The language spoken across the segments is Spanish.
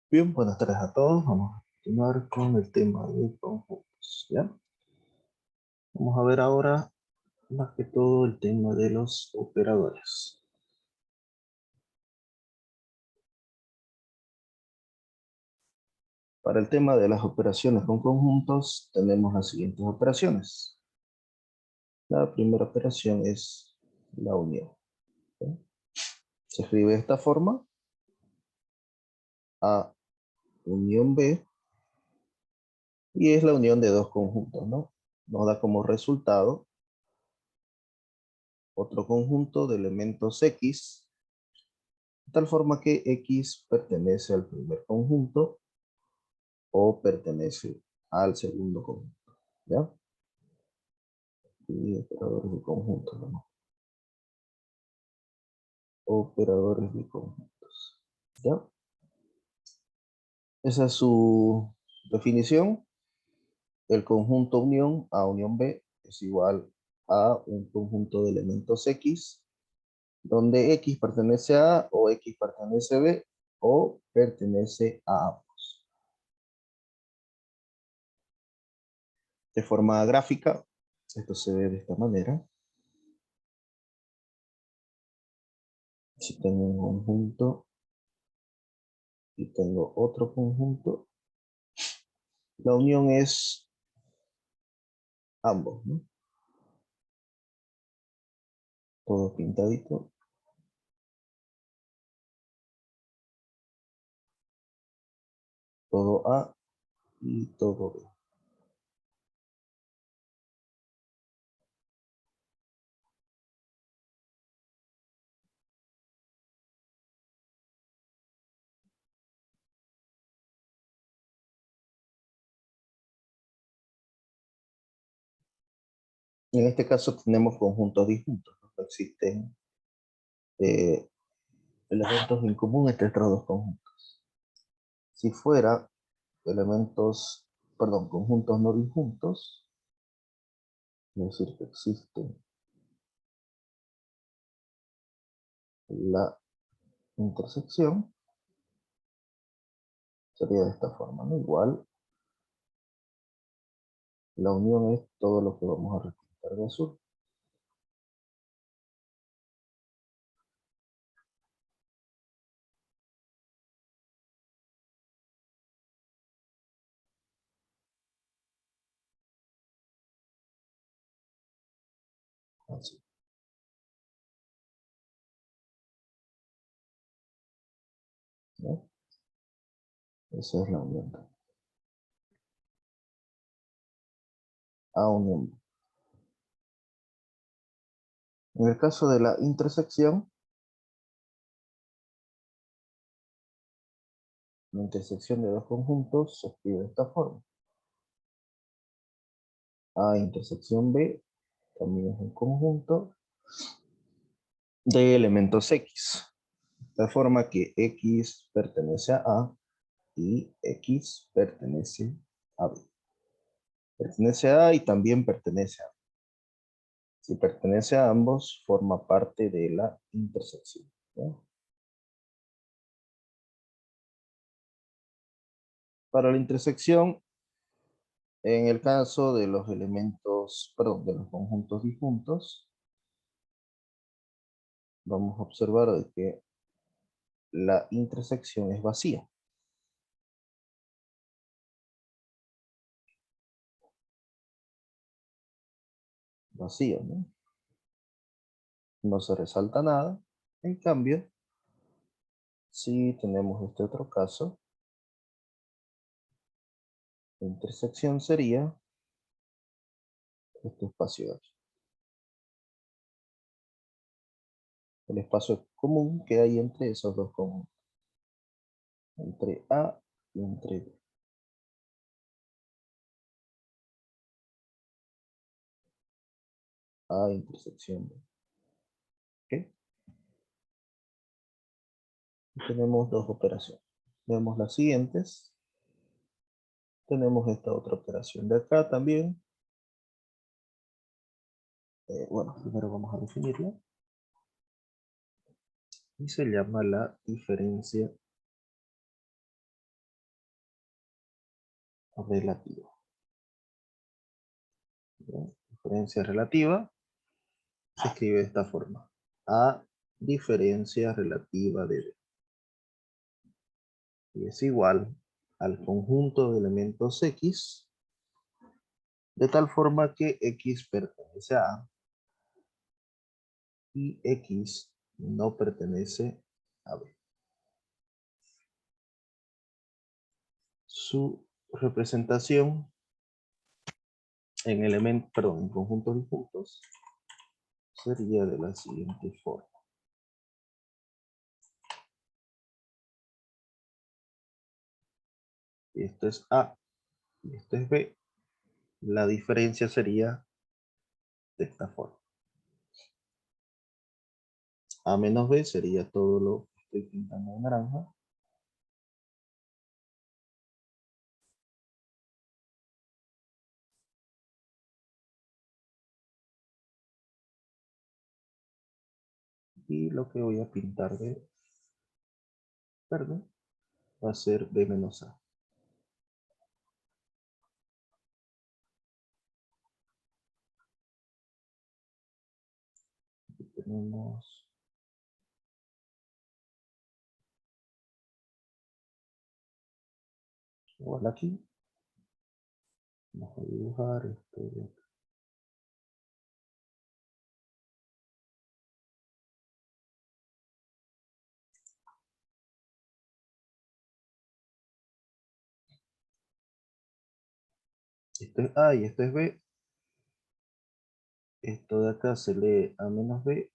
Bien, buenas tardes a todos. Vamos a continuar con el tema de conjuntos, ¿ya? Vamos a ver ahora más que todo el tema de los operadores. Para el tema de las operaciones con conjuntos, tenemos las siguientes operaciones. La primera operación es la unión, ¿ya? Se escribe de esta forma: A unión B, y es la unión de dos conjuntos, ¿no? Nos da como resultado otro conjunto de elementos X, de tal forma que X pertenece al primer conjunto o pertenece al segundo conjunto, ¿ya? Y operadores de conjunto, ¿no? Operadores de conjuntos, ¿ya? Esa es su definición. El conjunto unión A unión B es igual a un conjunto de elementos X, donde X pertenece a A o X pertenece a B o pertenece a ambos. De forma gráfica, esto se ve de esta manera. Si tengo un conjunto y tengo otro conjunto, la unión es ambos, ¿no? Todo pintadito. Todo A y todo B. En este caso tenemos conjuntos disjuntos, ¿no? No existen eh, elementos en común entre estos dos conjuntos. Si fuera conjuntos no disjuntos, es decir, que existe la intersección, sería de esta forma, ¿no? Igual, la unión es todo lo que vamos a representar de azul. Así, ¿no? Esa es la unión. A unión. En el caso de la intersección, la intersección de dos conjuntos se escribe de esta forma. A intersección B también es un conjunto de elementos X, de forma que X pertenece a A y X pertenece a B. Pertenece a A y también pertenece a B. Si pertenece a ambos, forma parte de la intersección, ¿no? Para la intersección, en el caso de los elementos, perdón, de los conjuntos disjuntos, vamos a observar de que la intersección es vacía. Vacío, ¿no? No se resalta nada. En cambio, si tenemos este otro caso, la intersección sería este espacio de aquí. El espacio común que hay entre esos dos conjuntos. Entre A y entre B. A intersección B. ¿Ok? Y tenemos dos operaciones. Vemos las siguientes. Tenemos esta otra operación de acá también. Bueno, primero vamos a definirla. Y se llama la diferencia relativa. Bien, diferencia relativa se escribe de esta forma. A diferencia relativa de B. Y es igual al conjunto de elementos X, de tal forma que X pertenece a A y X no pertenece a B. Su representación en en conjuntos disjuntos sería de la siguiente forma. Esto es A y esto es B. La diferencia sería de esta forma. A menos B sería todo lo que estoy pintando en naranja. Y lo que voy a pintar de verde va a ser B menos A. Aquí tenemos igual aquí. Vamos a dibujar esto de acá. Esto es A y esto es B. Esto de acá se lee A menos B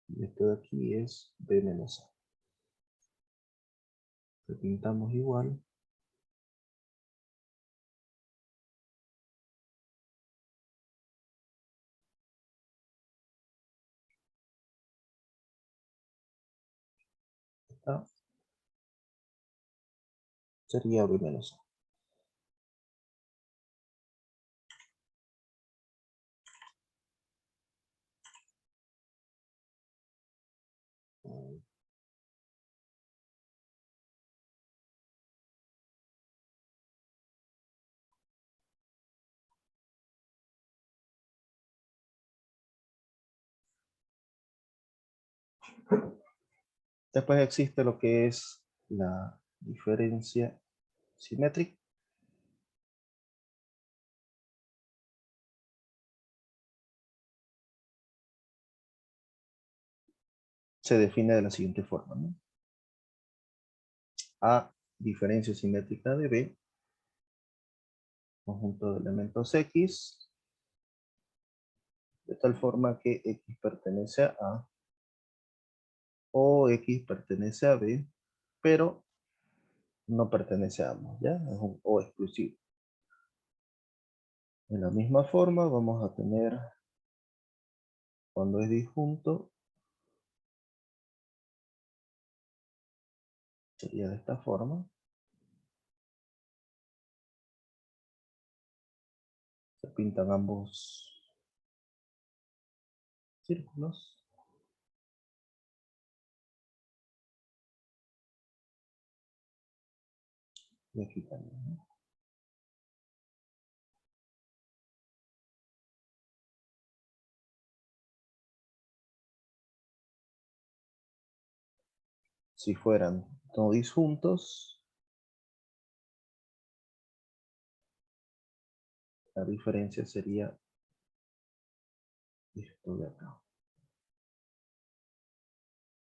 y esto de aquí es B menos A. Lo pintamos igual. Esta sería B menos A. Después existe lo que es la diferencia simétrica. Se define de la siguiente forma, ¿no? A diferencia simétrica de B, conjunto de elementos X, de tal forma que X pertenece a A o X pertenece a B, pero no pertenece a ambos, ¿ya? Es un O exclusivo. De la misma forma vamos a tener, cuando es disjunto, sería de esta forma. Se pintan ambos círculos. Y aquí también, ¿no? Si fueran no disjuntos, la diferencia sería esto de acá.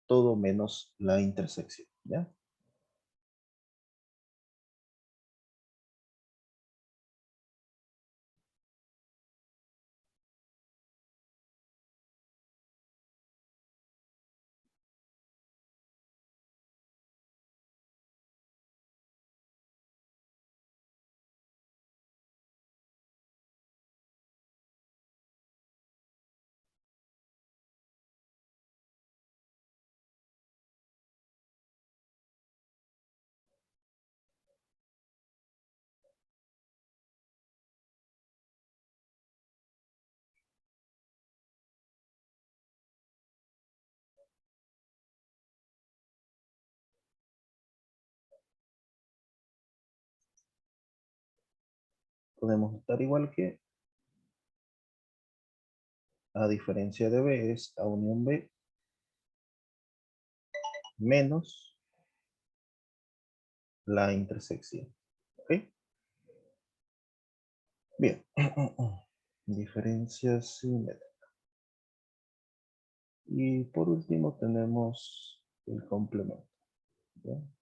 Todo menos la intersección, ¿ya? podemos estar igual que A diferencia de B es A unión B menos la intersección. ¿Ok? Bien. Diferencia simétrica. Y por último tenemos el complemento. ¿Bien?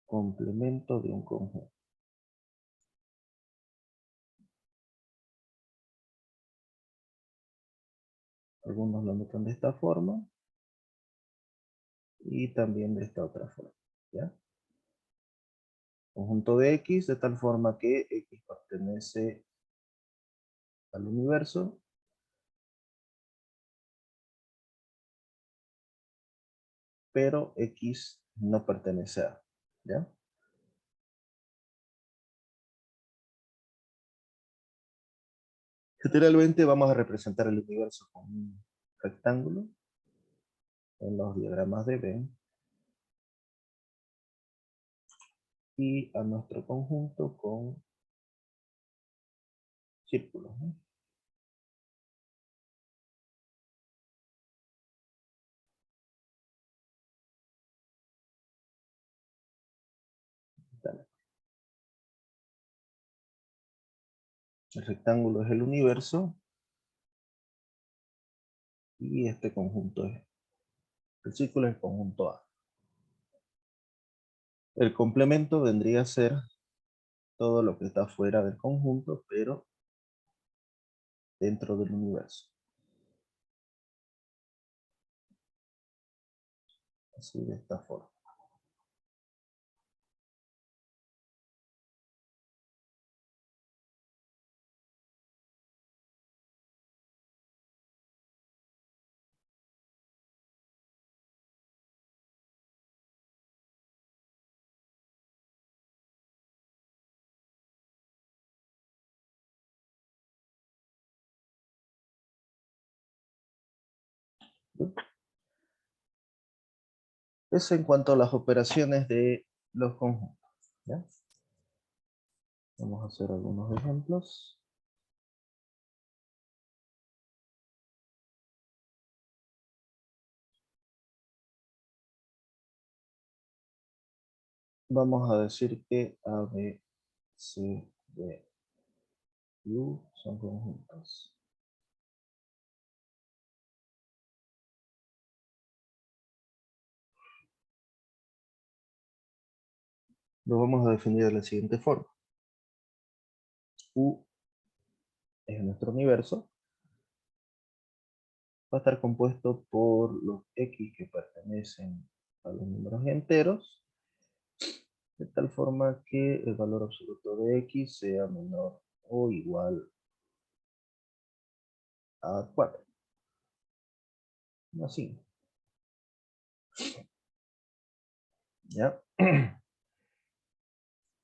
Complemento de un conjunto. Algunos lo notan de esta forma y también de esta otra forma. ¿Ya? Conjunto de X de tal forma que X pertenece al universo pero X no pertenece a, ¿ya? Generalmente vamos a representar el universo con un rectángulo en los diagramas de Venn y a nuestro conjunto con círculos, ¿no? Dale. El rectángulo es el universo y este conjunto es, el círculo es el conjunto A. El complemento vendría a ser todo lo que está fuera del conjunto, pero dentro del universo. Así de esta forma. Eso en cuanto a las operaciones de los conjuntos, ¿ya? Vamos a hacer algunos ejemplos. Vamos a decir que A, B, C, D y U son conjuntos. Lo vamos a definir de la siguiente forma. U es nuestro universo. Va a estar compuesto por los X que pertenecen a los números enteros, de tal forma que el valor absoluto de X sea menor o igual a 4. Así. ¿Ya?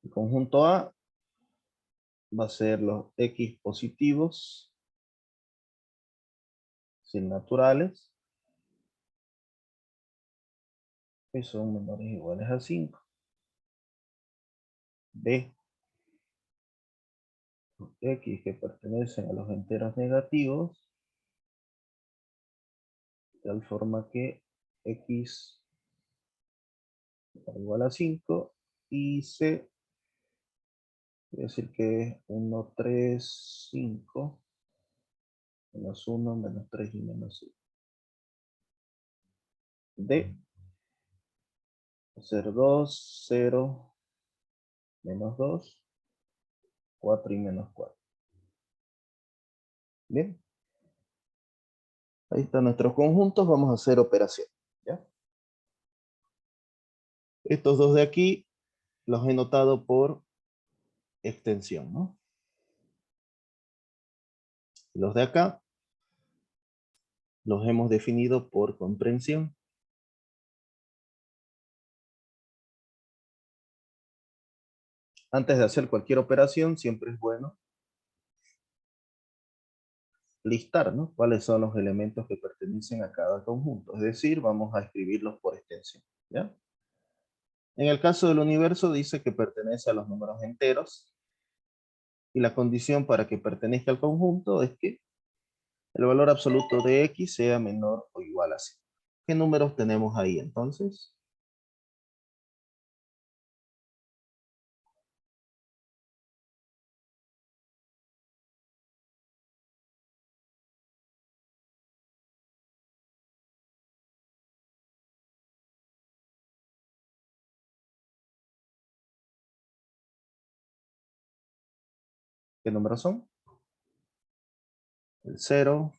El conjunto A va a ser los X positivos sin naturales que son menores o iguales a 5. B, los X que pertenecen a los enteros negativos, de tal forma que X igual a 5 y C, quiere decir que es 1, 3, 5, menos 1, menos 3 y menos 5. D, va a ser 2, 0, menos 2, 4 y menos 4. Bien. Ahí están nuestros conjuntos, vamos a hacer operación. ¿Ya? Estos dos de aquí los he notado por extensión, ¿no? Los de acá los hemos definido por comprensión. Antes de hacer cualquier operación, siempre es bueno listar, ¿no? Cuáles son los elementos que pertenecen a cada conjunto. Es decir, vamos a escribirlos por extensión, ¿ya? En el caso del universo dice que pertenece a los números enteros. Y la condición para que pertenezca al conjunto es que el valor absoluto de x sea menor o igual a 0. ¿Qué números tenemos ahí entonces? ¿Qué números son? El 0,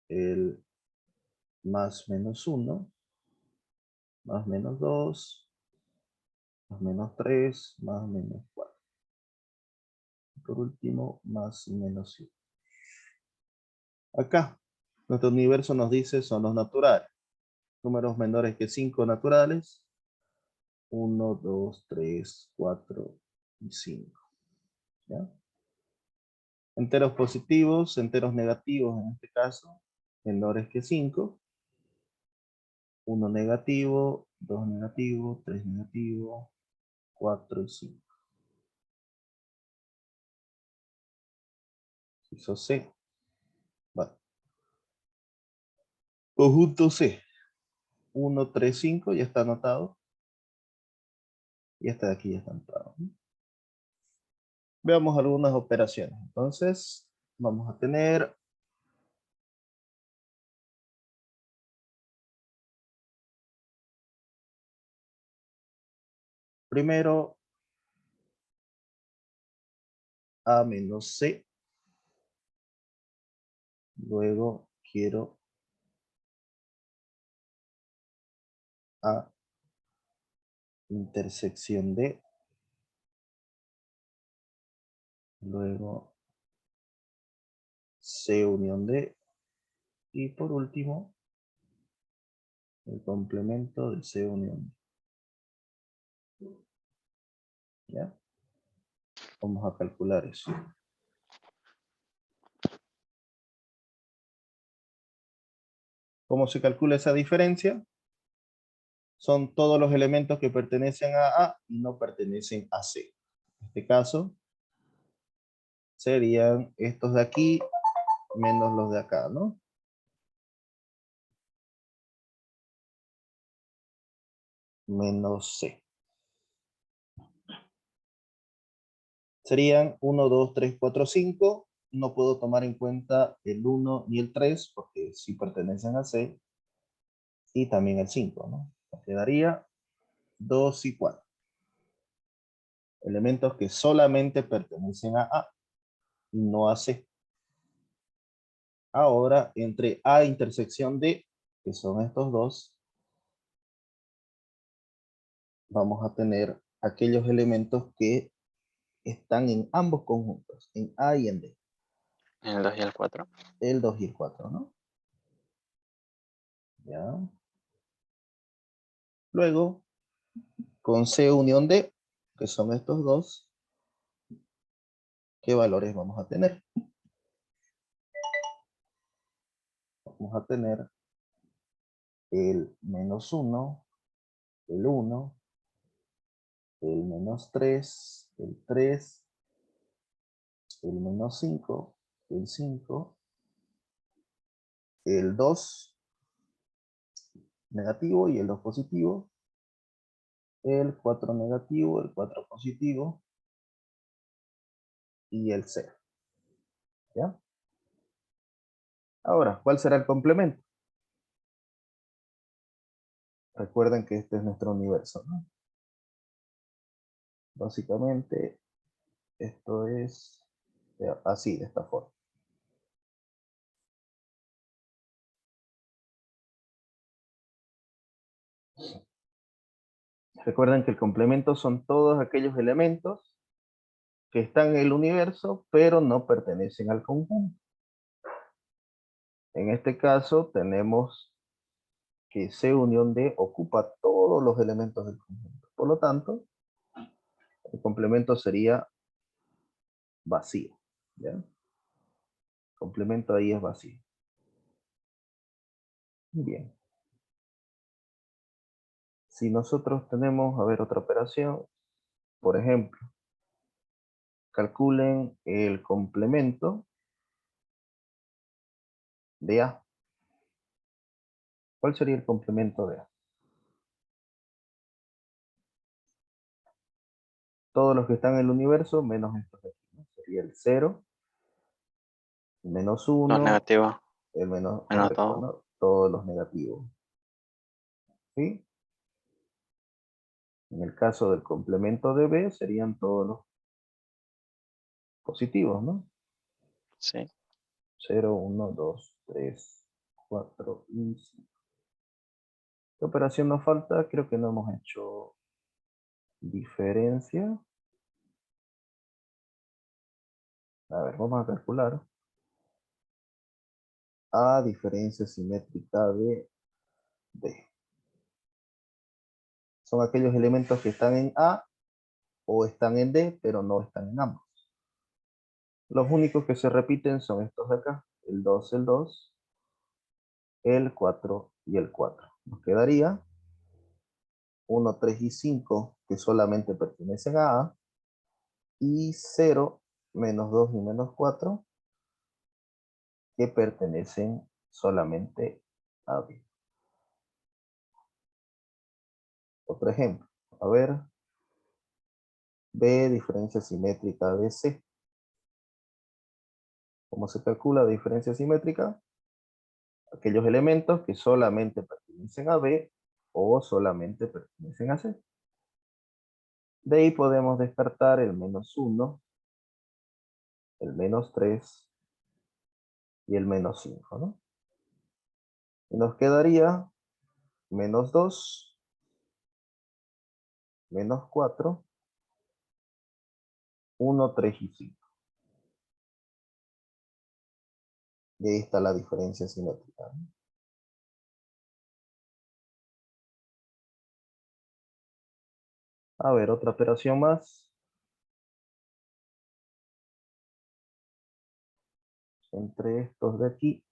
el más menos 1, más menos 2, más menos 3, más menos 4. Por último, más menos 7. Acá, nuestro universo nos dice son los naturales. Números menores que 5 naturales. 1, 2, 3, 4 y 5. ¿Ya? Enteros positivos, enteros negativos en este caso, menores que 5. 1 negativo, 2 negativo, 3 negativo, 4 y 5. Hizo C. Vale. Conjunto C. 1, 3, 5 ya está anotado. Y este de aquí ya está anotado. Veamos algunas operaciones. Entonces, vamos a tener primero A menos C. Luego quiero A intersección D. Luego C unión D. Y por último, el complemento de C unión D. ¿Ya? Vamos a calcular eso. ¿Cómo se calcula esa diferencia? Son todos los elementos que pertenecen a A y no pertenecen a C. En este caso, serían estos de aquí menos los de acá, ¿no? Menos C. Serían 1, 2, 3, 4, 5. No puedo tomar en cuenta el 1 ni el 3 porque sí pertenecen a C. Y también el 5, ¿no? Quedaría 2 y 4. Elementos que solamente pertenecen a y no a C. Ahora, entre A intersección D, que son estos dos, vamos a tener aquellos elementos que están en ambos conjuntos, en A y en D. El 2 y el 4. El 2 y el 4, ¿no? Ya. Luego, con C unión D, que son estos dos, ¿qué valores vamos a tener? Vamos a tener el menos 1, el 1, el menos 3, el 3, el menos 5, el 5, el 2 negativo y el 2 positivo, el 4 negativo, el 4 positivo y el 0. ¿Ya? Ahora, ¿cuál será el complemento? Recuerden que este es nuestro universo, ¿no? Básicamente, esto es así, de esta forma. Recuerden que el complemento son todos aquellos elementos que están en el universo, pero no pertenecen al conjunto. En este caso, tenemos que C unión D ocupa todos los elementos del conjunto. Por lo tanto, el complemento sería vacío. ¿Ya? Complemento ahí es vacío. Bien. Si nosotros tenemos, a ver, otra operación, por ejemplo, calculen el complemento de A. ¿Cuál sería el complemento de A? Todos los que están en el universo menos estos de aquí, ¿no? Sería el 0, el menos Los 1, negativos. el menos Menos correcto, 2. ¿no? Todos los negativos. ¿Sí? En el caso del complemento de B serían todos los positivos, ¿no? Sí. 0, 1, 2, 3, 4 y 5. ¿Qué operación nos falta? Creo que no hemos hecho diferencia. A ver, vamos a calcular. A diferencia simétrica de B. Son aquellos elementos que están en A o están en D, pero no están en ambos. Los únicos que se repiten son estos de acá. El 2, el 4 y el 4. Nos quedaría 1, 3 y 5 que solamente pertenecen a A. Y 0, menos 2 y menos 4 que pertenecen solamente a B. Otro ejemplo. A ver. B, diferencia simétrica de C. ¿Cómo se calcula la diferencia simétrica? Aquellos elementos que solamente pertenecen a B o solamente pertenecen a C. De ahí podemos descartar el menos 1, el menos 3 y el menos 5, ¿no? Y nos quedaría menos 2, menos 4, 1, 3 y 5. Y ahí está la diferencia simétrica, ¿no? A ver, otra operación más. Entre estos de aquí.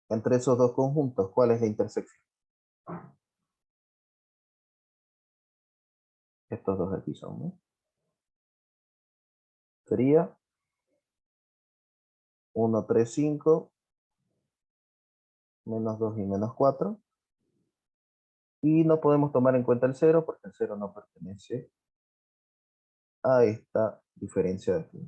Entre esos dos conjuntos, ¿cuál es la intersección? Estos dos de aquí son, ¿no? Sería 1, 3, 5, menos 2 y menos 4. Y no podemos tomar en cuenta el 0 porque el 0 no pertenece a esta diferencia de aquí.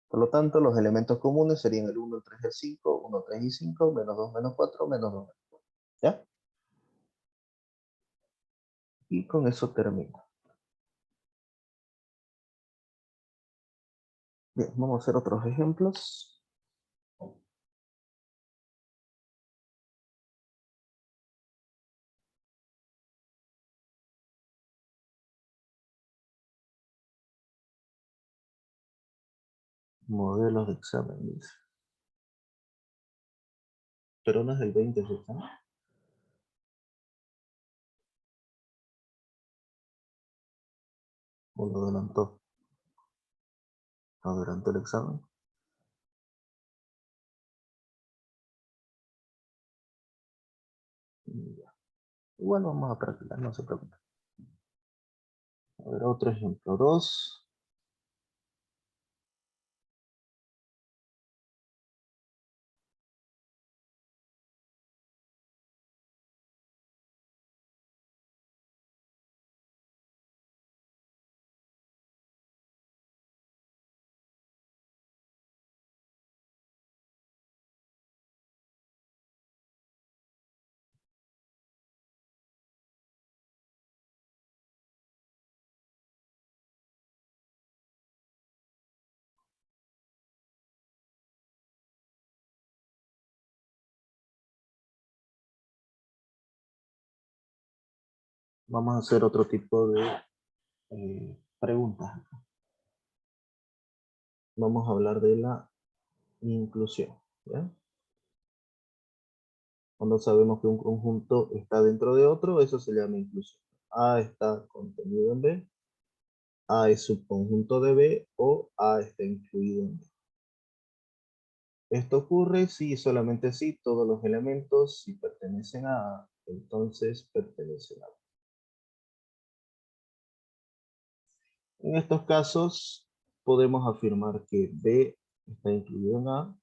Por lo tanto, los elementos comunes serían el 1, el 3, el 5, 1, 3 y 5, menos 2, menos 4, menos 2, menos 4. ¿Ya? Y con eso termino. Bien, vamos a hacer otros ejemplos. Modelos de examen, dice. Pero no es el 20 ese examen. O lo adelantó. Adelantó el examen. Ya. Igual vamos a practicar, no se preocupe. A ver, otro ejemplo. 2. Vamos a hacer otro tipo de preguntas. Vamos a hablar de la inclusión. ¿Ya? Cuando sabemos que un conjunto está dentro de otro, eso se llama inclusión. A está contenido en B, A es subconjunto de B o A está incluido en B. Esto ocurre si solamente si todos los elementos si pertenecen a A, entonces pertenecen a B. En estos casos podemos afirmar que B está incluido en A,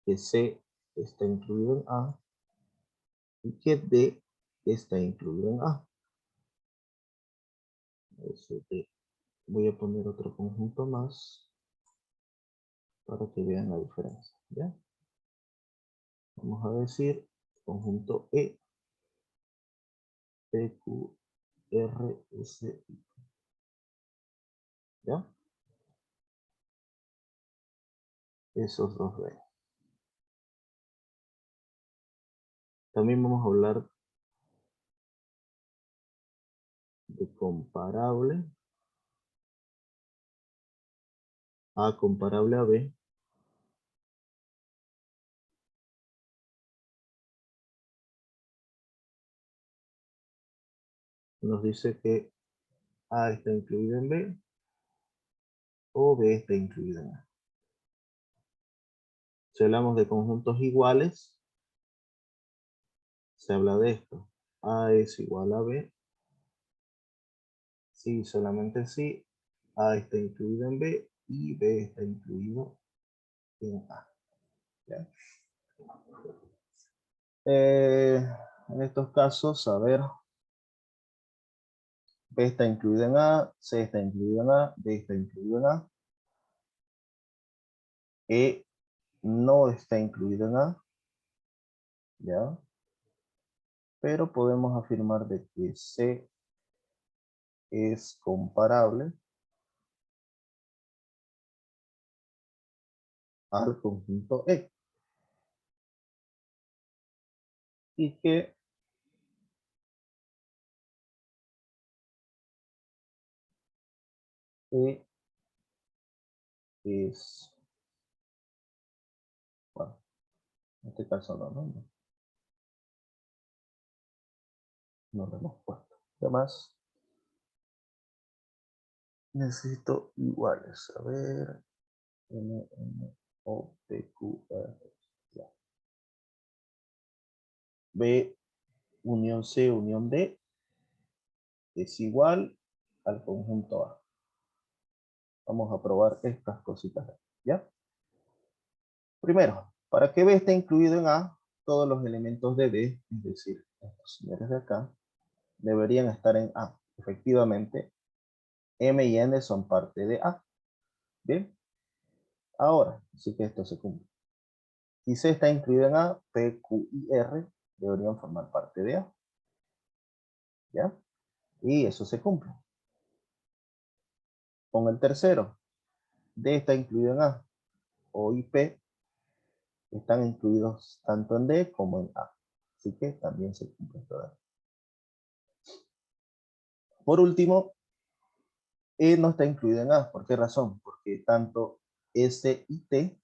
que C está incluido en A y que D está incluido en A. Eso de- Voy a poner otro conjunto más para que vean la diferencia. ¿Ya? Vamos a decir conjunto E, P, Q, R, S, I. ¿Ya? Esos dos B. También vamos a hablar de comparable. A comparable a B. Nos dice que A está incluido en B o B está incluido en A. Si hablamos de conjuntos iguales, se habla de esto. A es igual a B. Sí, solamente si A está incluido en B y B está incluido en A. ¿Ya? En estos casos, a ver, B está incluido en A, C está incluido en A, D está incluido en A, E no está incluido en A, ¿ya? Pero podemos afirmar de que C es comparable al conjunto E y que E es, bueno, en este caso no lo hemos puesto. Además, necesito iguales. A ver, N, N, O, P, Q, R. Ya. B unión C unión D es igual al conjunto A. Vamos a probar estas cositas, ¿ya? Primero, para que B esté incluido en A, todos los elementos de B, es decir, estos señores de acá, deberían estar en A. Efectivamente, M y N son parte de A. Bien, ahora, sí que esto se cumple. Si C está incluido en A, P, Q y R deberían formar parte de A. ¿Ya? Y eso se cumple. Con el tercero, D está incluido en A, O y P están incluidos tanto en D como en A. Así que también se cumple todo. Por último, E no está incluido en A. ¿Por qué razón? Porque tanto S y T,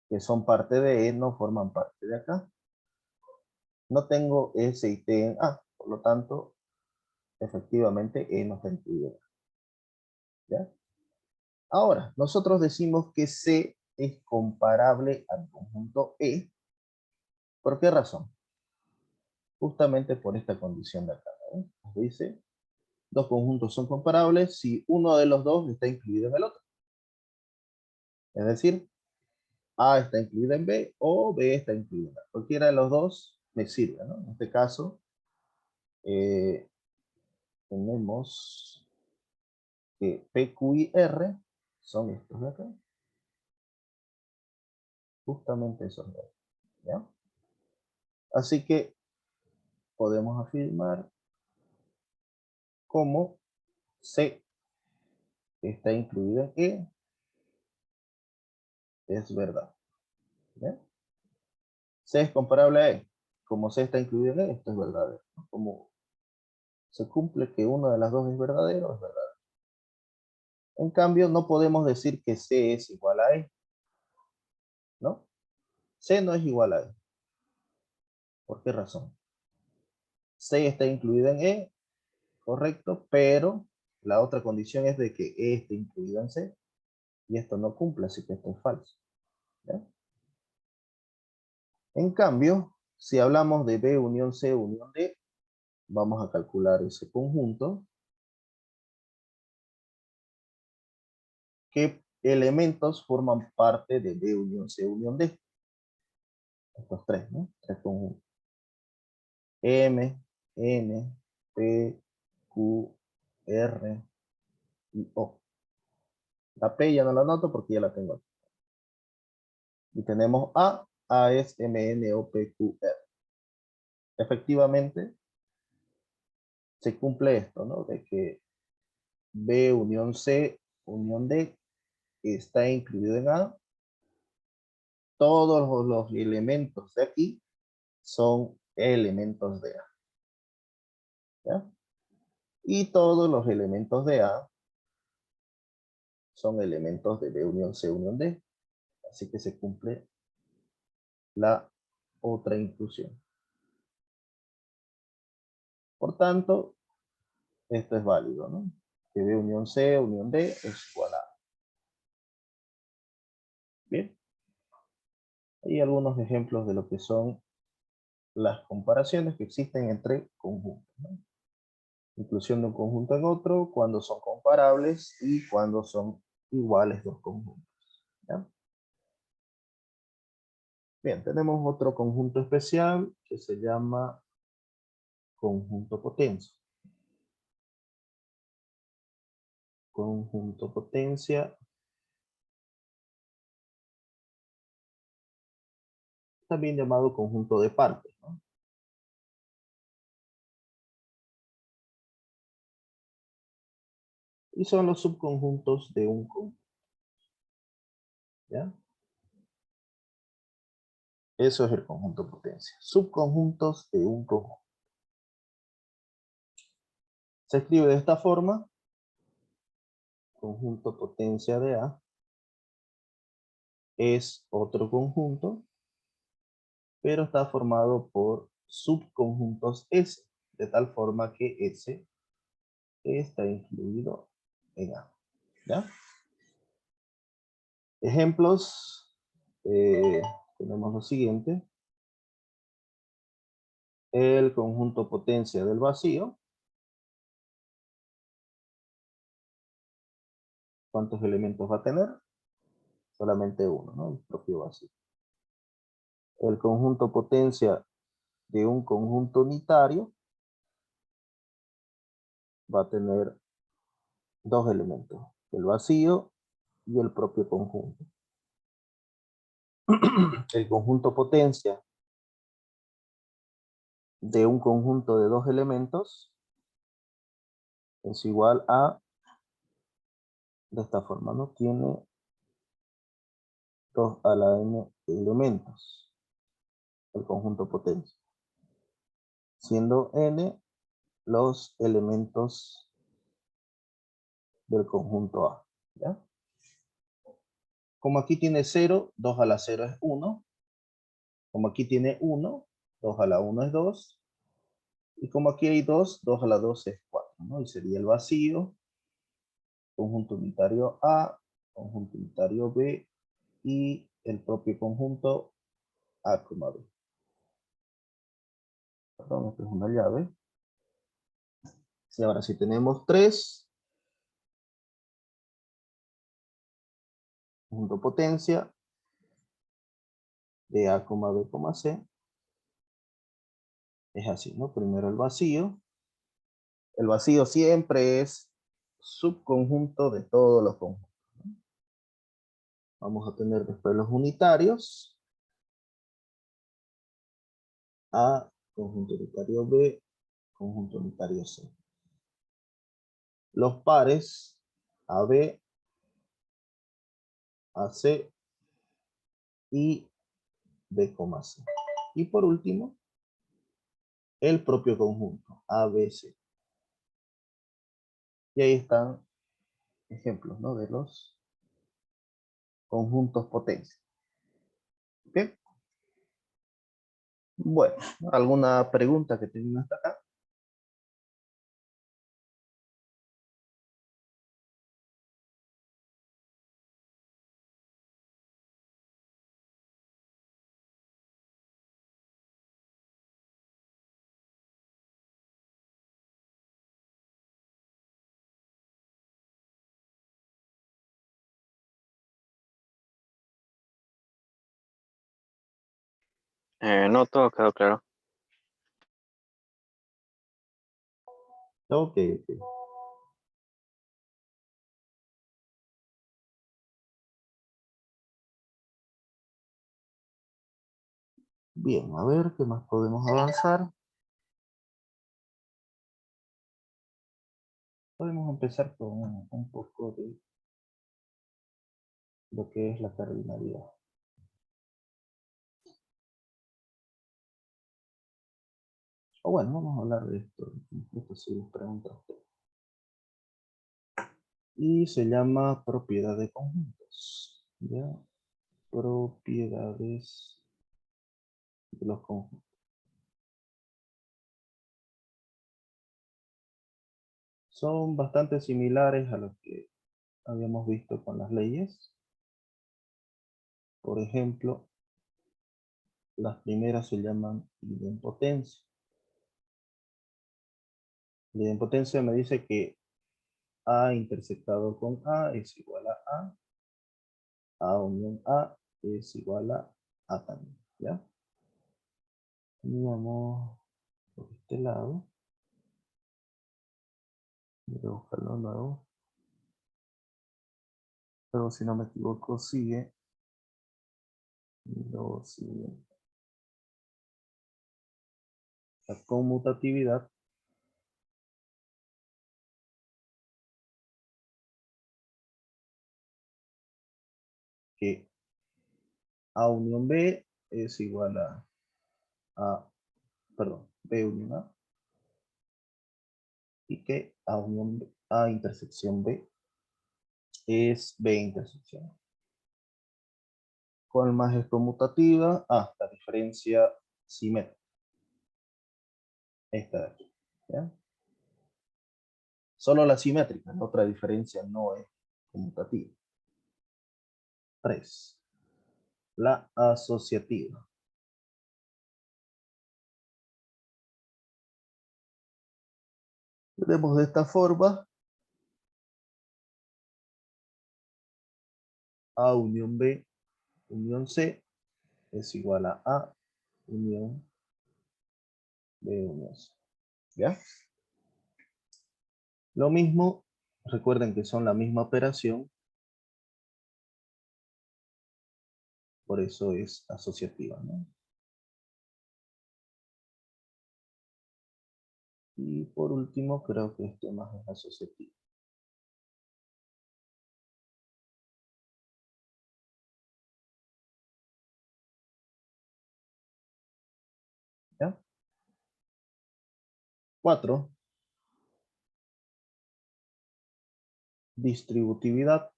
que son parte de E, no forman parte de acá. No tengo S y T en A. Por lo tanto, efectivamente, E no está incluido en A. ¿Ya? Ahora, nosotros decimos que C es comparable al conjunto E. ¿Por qué razón? Justamente por esta condición de acá. Nos dice, dos conjuntos son comparables si uno de los dos está incluido en el otro. Es decir, A está incluida en B o B está incluida en A. Cualquiera de los dos me sirve, ¿no? En este caso, eh, tenemos que P, Q y R son estos de acá. Justamente esos dos, ¿ya? Así que podemos afirmar como C está incluido en E es verdad. ¿Ya? C es comparable a E. Como C está incluido en E, esto es verdadero, ¿no? Como se cumple que uno de las dos es verdadero, es verdadero. En cambio, no podemos decir que C es igual a E, ¿no? C no es igual a E. ¿Por qué razón? C está incluida en E, correcto, pero la otra condición es de que E esté incluida en C, y esto no cumple, así que esto es falso. ¿Ya? En cambio, si hablamos de B unión C unión D, vamos a calcular ese conjunto. ¿Qué elementos forman parte de B unión C unión D? Estos tres, ¿no? Tres conjuntos. M, N, P, Q, R y O. La P ya no la anoto porque ya la tengo aquí. Y tenemos A es M, N, O, P, Q, R. Efectivamente, se cumple esto, ¿no? De que B unión C unión D está incluido en A. Todos los elementos de aquí son elementos de A. ¿Ya? Y todos los elementos de A son elementos de B unión C unión D. Así que se cumple la otra inclusión. Por tanto, esto es válido, ¿no? Que B unión C unión D es igual a A. Bien. Hay algunos ejemplos de lo que son las comparaciones que existen entre conjuntos, ¿no? Inclusión de un conjunto en otro, cuando son comparables y cuando son iguales dos conjuntos. ¿Ya? Bien, tenemos otro conjunto especial que se llama conjunto potencia. Conjunto potencia también llamado conjunto de partes, ¿no? Y son los subconjuntos de un conjunto. ¿Ya? Eso es el conjunto potencia. Subconjuntos de un conjunto. Se escribe de esta forma. Conjunto potencia de A es otro conjunto, pero está formado por subconjuntos S, de tal forma que S está incluido en A. ¿Ya? Ejemplos, tenemos lo siguiente. El conjunto potencia del vacío. ¿Cuántos elementos va a tener? Solamente uno, ¿no? El propio vacío. El conjunto potencia de un conjunto unitario va a tener dos elementos, el vacío y el propio conjunto. El conjunto potencia de un conjunto de dos elementos es igual a, de esta forma, ¿no? Tiene 2 a la n elementos, el conjunto potencia, siendo n los elementos del conjunto A. ¿Ya? Como aquí tiene 0, 2 a la 0 es 1. Como aquí tiene 1, 2 a la 1 es 2. Y como aquí hay 2, 2 a la 2 es 4, ¿no? Y sería el vacío, conjunto unitario A, conjunto unitario B y el propio conjunto A, B. Perdón, esto es una llave. Y ahora si tenemos 3, conjunto potencia de A, B, C, es así, ¿no? Primero el vacío. El vacío siempre es subconjunto de todos los conjuntos. Vamos a tener después los unitarios. A, conjunto unitario B, conjunto unitario C. Los pares AB, AC y B, C. Y por último, el propio conjunto ABC. Y ahí están ejemplos, ¿no? De los conjuntos potencia. ¿Ok? Bueno, ¿alguna pregunta que tengan hasta acá? No, todo quedó claro. Ok, ok. Bien, a ver qué más podemos avanzar. Podemos empezar con un poco de lo que es la cardinalidad. O bueno, vamos a hablar de esto. Esto sí les pregunto a ustedes. Y se llama propiedad de conjuntos. ¿Ya? Propiedades de los conjuntos. Son bastante similares a lo que habíamos visto con las leyes. Por ejemplo, las primeras se llaman idempotencia. La idempotencia me dice que A intersectado con A es igual a A unión A es igual a A también, ¿ya? Y vamos por este lado. Voy a buscarlo nuevo. Pero si no me equivoco, sigue. Y luego sigue la conmutatividad, que A unión B es igual perdón, B unión A, y que A unión B, A intersección B es B intersección A. ¿Cuál más es conmutativa? La diferencia simétrica. Esta de aquí, ¿ya? Solo la simétrica, la otra diferencia no es conmutativa. 3. La asociativa. Tenemos de esta forma A unión B unión C es igual a A unión B unión C. ¿Ya? Lo mismo, recuerden que son la misma operación, por eso es asociativa, ¿no? Y por último, creo que este más es asociativo. ¿Ya? 4. Distributividad.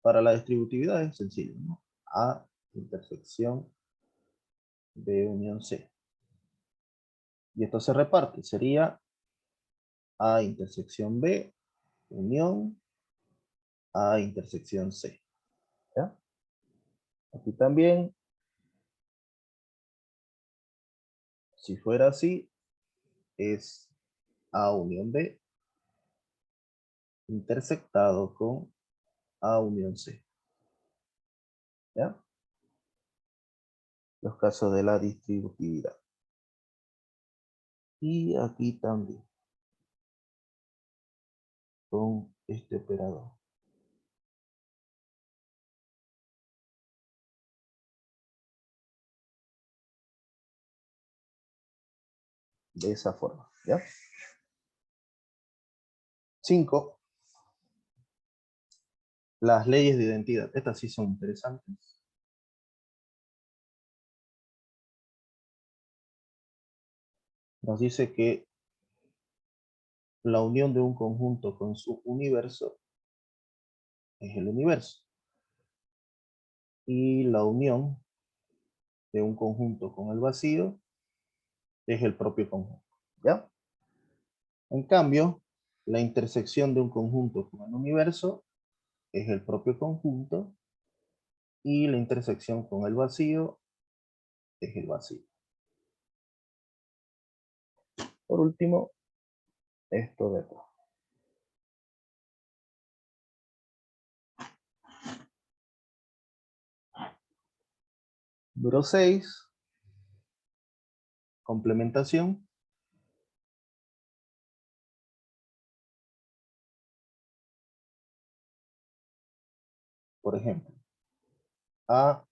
Para la distributividad es sencillo, ¿no? A intersección B unión C. Y esto se reparte, sería A intersección B unión A intersección C. ¿Ya? Aquí también, si fuera así, es A unión B intersectado con A unión C. ¿Ya? Los casos de la distributividad. Y aquí también, con este operador. De esa forma, ¿ya? 5. Las leyes de identidad. Estas sí son interesantes. Nos dice que la unión de un conjunto con su universo es el universo. y la unión de un conjunto con el vacío es el propio conjunto, ¿ya? En cambio, la intersección de un conjunto con el universo es el propio conjunto y la intersección con el vacío es el vacío. Por último, esto de acá. Número 6, complementación. Por ejemplo, A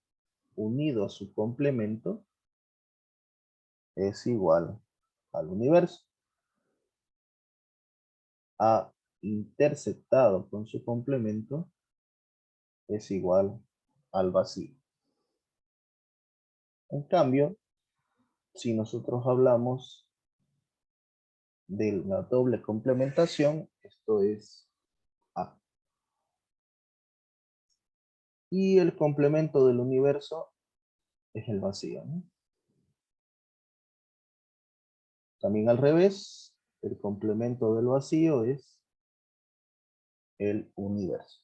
unido a su complemento es igual al universo. A interceptado con su complemento es igual al vacío. En cambio, si nosotros hablamos de la doble complementación, esto es A. Y el complemento del universo es el vacío, ¿no? También al revés, el complemento del vacío es el universo.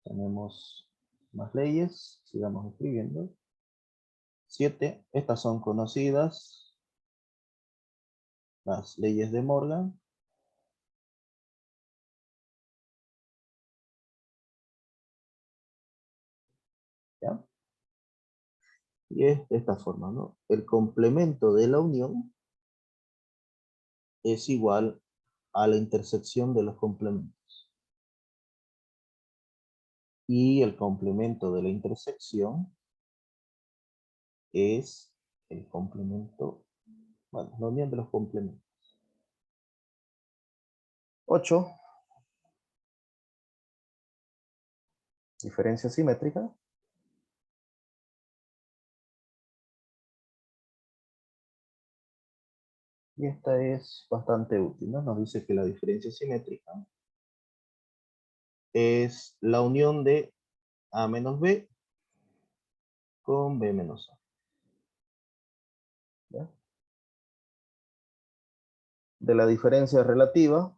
Tenemos más leyes, sigamos escribiendo. 7, estas son conocidas, las leyes de Morgan. ¿Ya? Y es de esta forma, ¿no? El complemento de la unión es igual a la intersección de los complementos. Y el complemento de la intersección es el complemento, bueno, la unión de los complementos. 8, diferencia simétrica. Y esta es bastante útil, ¿no? Nos dice que la diferencia simétrica es la unión de A menos B con B menos A. ¿Ya? De la diferencia relativa,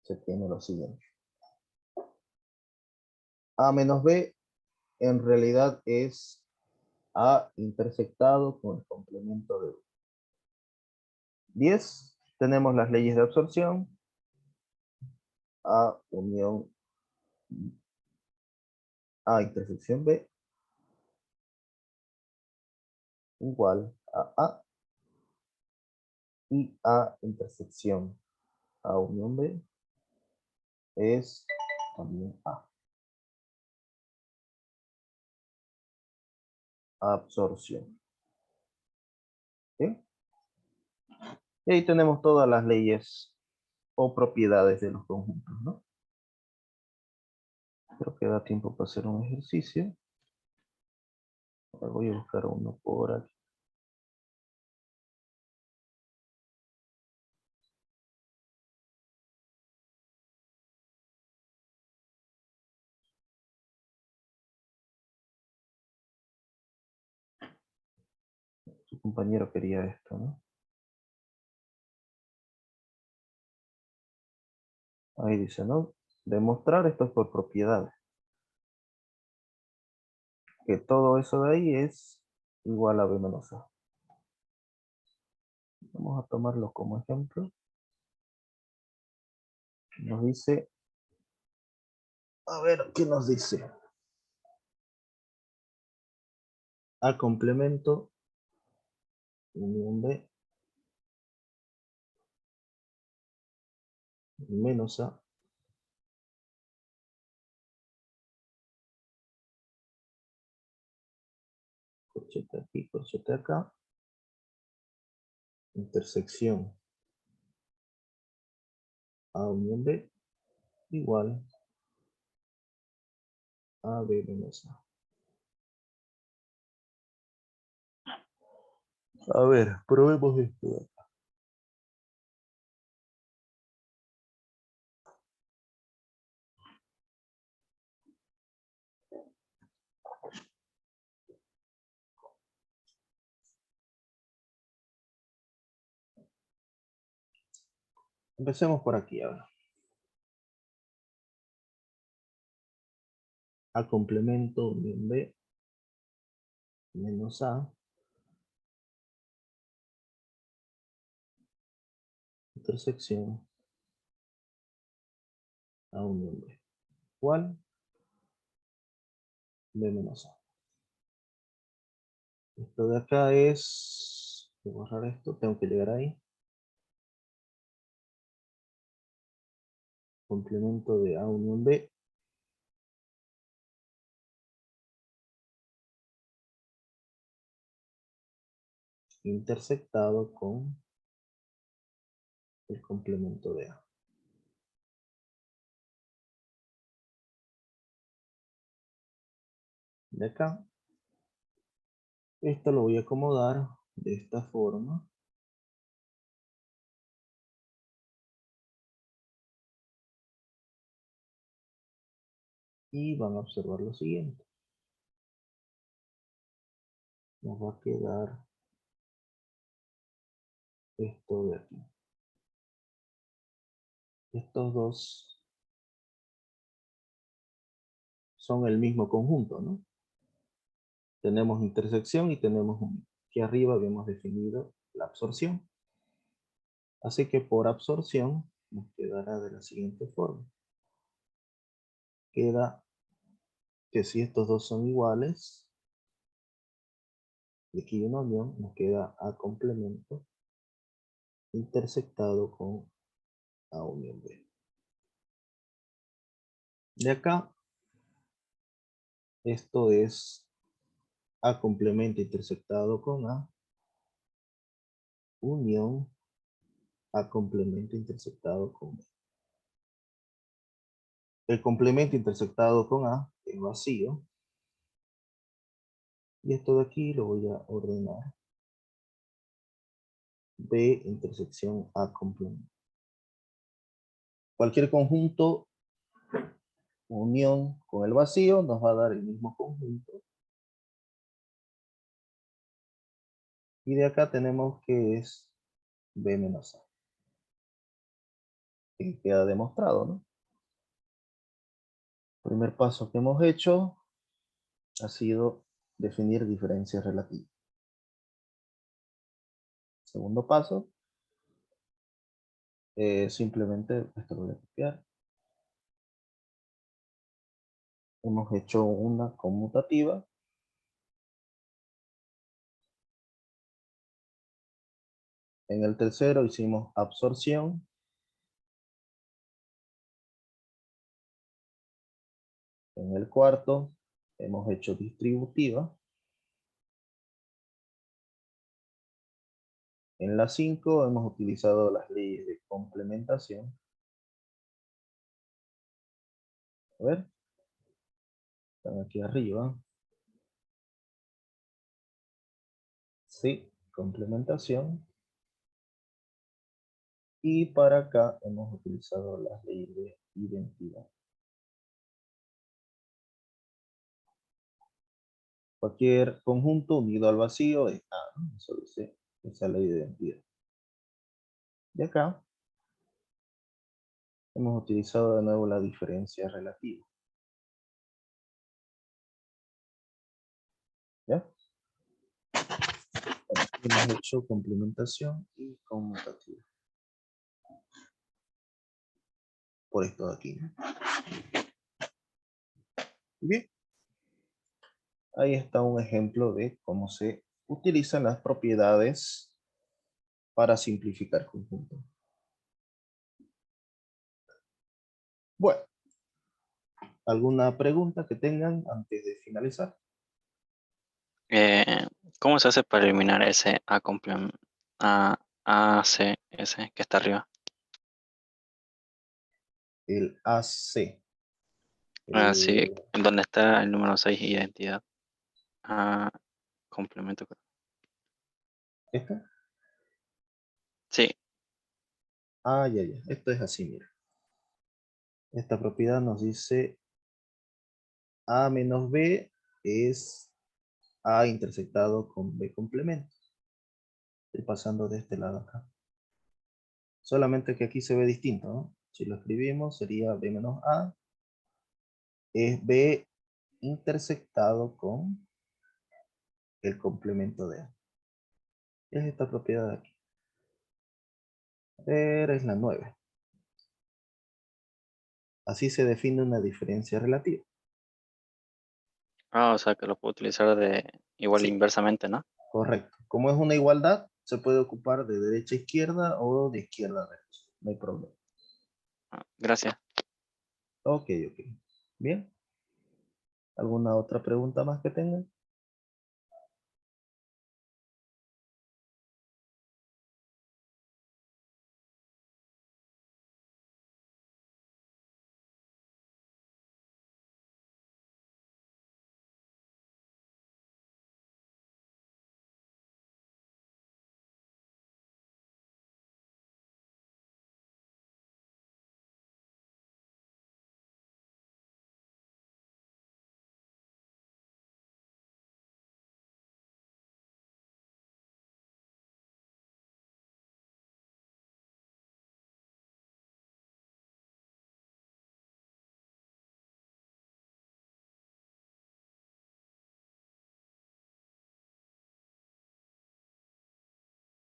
se tiene lo siguiente. A menos B en realidad es A intersectado con el complemento de B. 10, tenemos las leyes de absorción. A unión A intersección B igual a A y A intersección A unión B es también A. Absorción. ¿Sí? Y ahí tenemos todas las leyes o propiedades de los conjuntos, ¿no? Creo que da tiempo para hacer un ejercicio. Ahora voy a buscar uno por aquí. Su compañero quería esto, ¿no? Ahí dice, ¿no? Demostrar esto por propiedades. Que todo eso de ahí es igual a B menos A. Vamos a tomarlo como ejemplo. Nos dice, a ver, ¿qué nos dice? A complemento unión B menos A corchete aquí, corchete acá, intersección A unión B igual a B menos A. A ver, probemos esto. Empecemos por aquí ahora. A complemento unión B menos A intersección A unión B igual B menos A. Esto de acá es, voy a borrar esto, tengo que llegar ahí. Complemento de A unión B intersectado con el complemento de A. De acá, esto lo voy a acomodar de esta forma. Y van a observar lo siguiente. Nos va a quedar esto de aquí. Estos dos son el mismo conjunto, ¿no? Tenemos intersección y tenemos unión. Aquí arriba habíamos definido la absorción. Así que por absorción nos quedará de la siguiente forma. Queda que si estos dos son iguales, y aquí una unión, nos queda A complemento intersectado con A unión B. De acá, esto es A complemento intersectado con A, unión A complemento intersectado con B. El complemento intersectado con A es vacío. Y esto de aquí lo voy a ordenar. B intersección A complemento. Cualquier conjunto, unión con el vacío, nos va a dar el mismo conjunto. Y de acá tenemos que es B menos A. Que queda demostrado, ¿no? El primer paso que hemos hecho ha sido definir diferencias relativas. Segundo paso, simplemente esto lo voy a copiar. Hemos hecho una conmutativa. En el tercero hicimos absorción. En el cuarto hemos hecho distributiva. En la 5 hemos utilizado las leyes de complementación. A ver. Están aquí arriba. Sí, complementación. Y para acá hemos utilizado las leyes de identidad. Cualquier conjunto unido al vacío es A, ¿no? Eso dice esa ley de identidad. Y acá hemos utilizado de nuevo la diferencia relativa. ¿Ya? Bueno, hemos hecho complementación y conmutativa. Por esto de aquí, ¿no? Bien. Ahí está un ejemplo de cómo se utilizan las propiedades para simplificar conjuntos. Bueno, ¿alguna pregunta que tengan antes de finalizar? ¿Cómo se hace para eliminar ese A complemento AC, ese que está arriba? El AC. Sí, en donde está el número 6 identidad. A complemento. ¿Esta? Sí. Ah, ya, ya. Esto es así, mira. Esta propiedad nos dice A menos B es A intersectado con B complemento. Estoy pasando de este lado acá. Solamente que aquí se ve distinto, ¿no? Si lo escribimos sería B menos A es B intersectado con el complemento de A. Es esta propiedad de aquí. Pero es la 9. Así se define una diferencia relativa. Ah, o sea que lo puedo utilizar de igual Sí, inversamente, ¿no? correcto. Como es una igualdad, se puede ocupar de derecha a izquierda o de izquierda a derecha. No hay problema. Ah, gracias. Ok, ok. Bien. ¿Alguna otra pregunta más que tengan?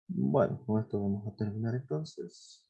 Bueno, con esto vamos a terminar entonces.